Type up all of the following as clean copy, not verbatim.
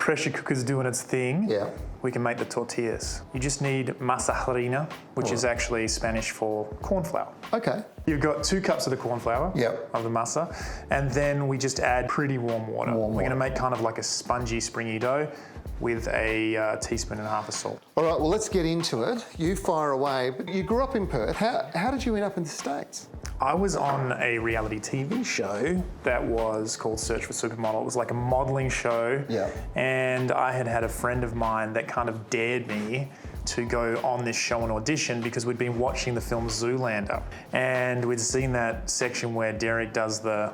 pressure cooker's doing its thing, we can make the tortillas. You just need masa harina, which is actually Spanish for corn flour. Okay. You've got 2 cups of the corn flour of the masa, and then we just add pretty warm water. We're going to make kind of like a spongy, springy dough with a teaspoon and a half of salt. All right, well, let's get into it. You fire away, but you grew up in Perth. How did you end up in the States? I was on a reality TV show that was called Search for Supermodel. It was like a modelling show. And I had a friend of mine that kind of dared me to go on this show and audition because we'd been watching the film Zoolander. And we'd seen that section where Derek does the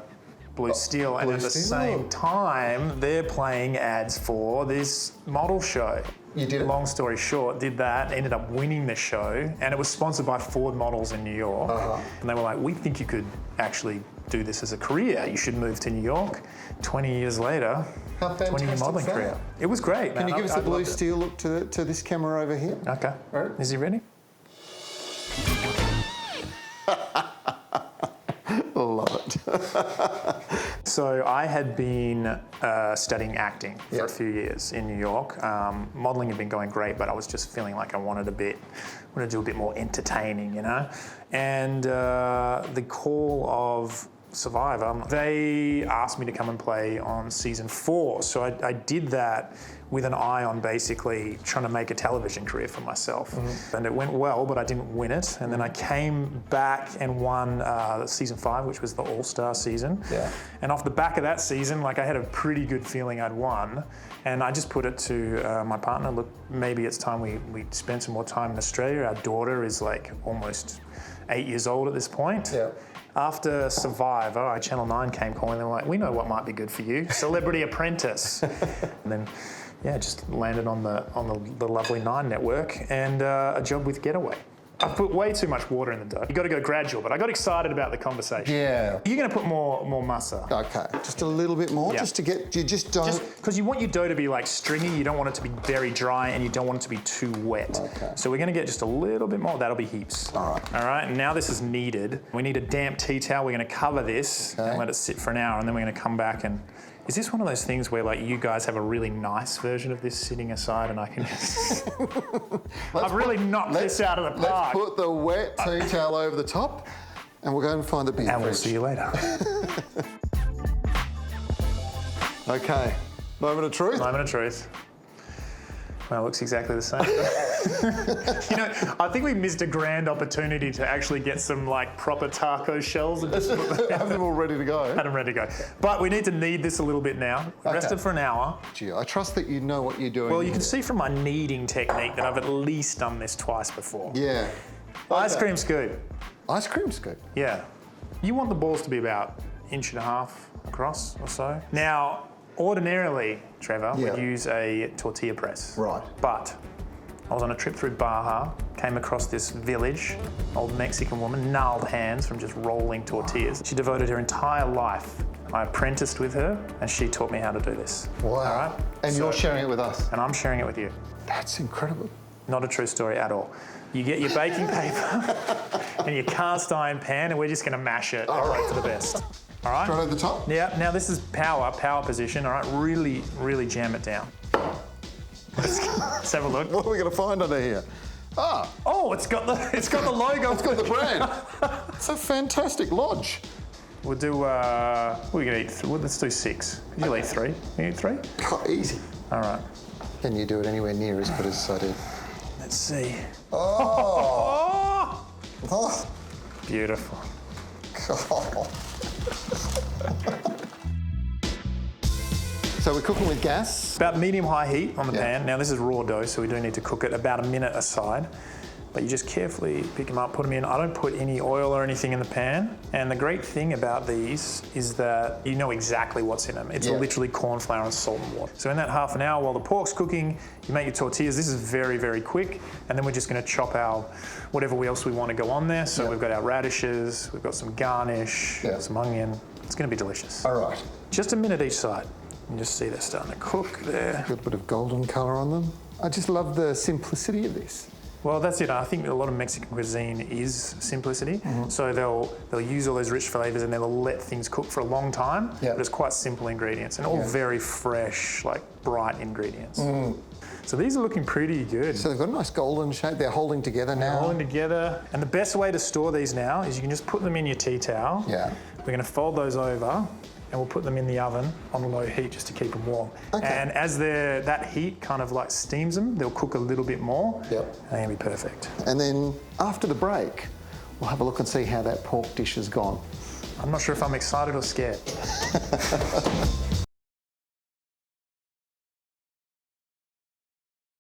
Blue Steel, and at the same time, they're playing ads for this model show. You did it? Long story short, did that, ended up winning the show, and it was sponsored by Ford Models in New York. And they were like, we think you could actually do this as a career. You should move to New York. 20 years later, 20-year modelling career. It was great, Can you give us a Blue Steel look to this camera over here? Okay. All right. Is he ready? Love it. So I had been studying acting for a few years in New York. Modelling had been going great, but I was just feeling like I wanted to do a bit more entertaining, you know? And the call of Survivor, they asked me to come and play on season 4. So I did that with an eye on basically trying to make a television career for myself. And it went well, but I didn't win it. And then I came back and won season 5, which was the All-Star season. And off the back of that season, like I had a pretty good feeling I'd won. And I just put it to my partner, look, maybe it's time we spend some more time in Australia. Our daughter is like almost 8 years old at this point. After Survivor, Channel 9 came calling. They were like, we know what might be good for you, Celebrity Apprentice. And then, just landed on the lovely 9 network and a job with Getaway. I put way too much water in the dough. You got to go gradual, but I got excited about the conversation. You're going to put more masa. Okay, just a little bit more, just to get, you just don't... Because you want your dough to be like stringy, you don't want it to be very dry, and you don't want it to be too wet. So we're going to get just a little bit more. That'll be heaps. All right, and now this is kneaded. We need a damp tea towel. We're going to cover this and let it sit for an hour, and then we're going to come back and... Is this one of those things where like you guys have a really nice version of this sitting aside and I can just... I've really knocked this out of the park. Let's put the wet tea towel over the top and we'll go and find the beer And we'll see you later. Okay, moment of truth. Moment of truth. Well, it looks exactly the same. You know, I think we missed a grand opportunity to actually get some like proper taco shells and just have them all ready to go. Had them ready to go. But we need to knead this a little bit now. Rest it for an hour. Gee, I trust that you know what you're doing. Well, you can see from my kneading technique that I've at least done this twice before. Ice cream scoop. Ice cream scoop? Yeah. You want the balls to be about 1.5 inches across or so. Now, ordinarily, Trevor, we'd use a tortilla press. But I was on a trip through Baja, came across this village, old Mexican woman, gnarled hands from just rolling tortillas. She devoted her entire life. I apprenticed with her and she taught me how to do this. Wow. All right? And you're sharing it with us? And I'm sharing it with you. That's incredible. Not a true story at all. You get your baking paper and your cast iron pan and we're just gonna mash it and hope for the best. All right? Right over the top? Yeah, now this is power position, all right? Really, really jam it down. Let's have a look. What are we going to find under here? Oh, it's got the logo. It's got the brand. It's a fantastic lodge. We'll do, we're going to eat, let's do 6. You'll eat 3. You eat 3? Oh, easy. All right. Can you do it anywhere near as good as I do? Let's see. Oh! Beautiful. So we're cooking with gas? About medium-high heat on the pan. Now this is raw dough, so we do need to cook it about a minute aside. But you just carefully pick them up, put them in. I don't put any oil or anything in the pan. And the great thing about these is that you know exactly what's in them. It's literally corn flour and salt and water. So in that half an hour while the pork's cooking, you make your tortillas. This is very, very quick. And then we're just gonna chop our whatever else we want to go on there. So we've got our radishes, we've got some garnish, some onion. It's gonna be delicious. All right. Just a minute each side. You can just see they're starting to cook there. Got a bit of golden colour on them. I just love the simplicity of this. Well, that's it. I think a lot of Mexican cuisine is simplicity. So they'll use all those rich flavors and they'll let things cook for a long time. But it's quite simple ingredients and all very fresh, like bright ingredients. So these are looking pretty good. So they've got a nice golden shape. They're holding together now. They're holding together. And the best way to store these now is you can just put them in your tea towel. Yeah. We're going to fold those over and we'll put them in the oven on low heat just to keep them warm. Okay. And as that heat kind of like steams them, they'll cook a little bit more. Yep. And they're going to be perfect. And then after the break, we'll have a look and see how that pork dish has gone. I'm not sure if I'm excited or scared.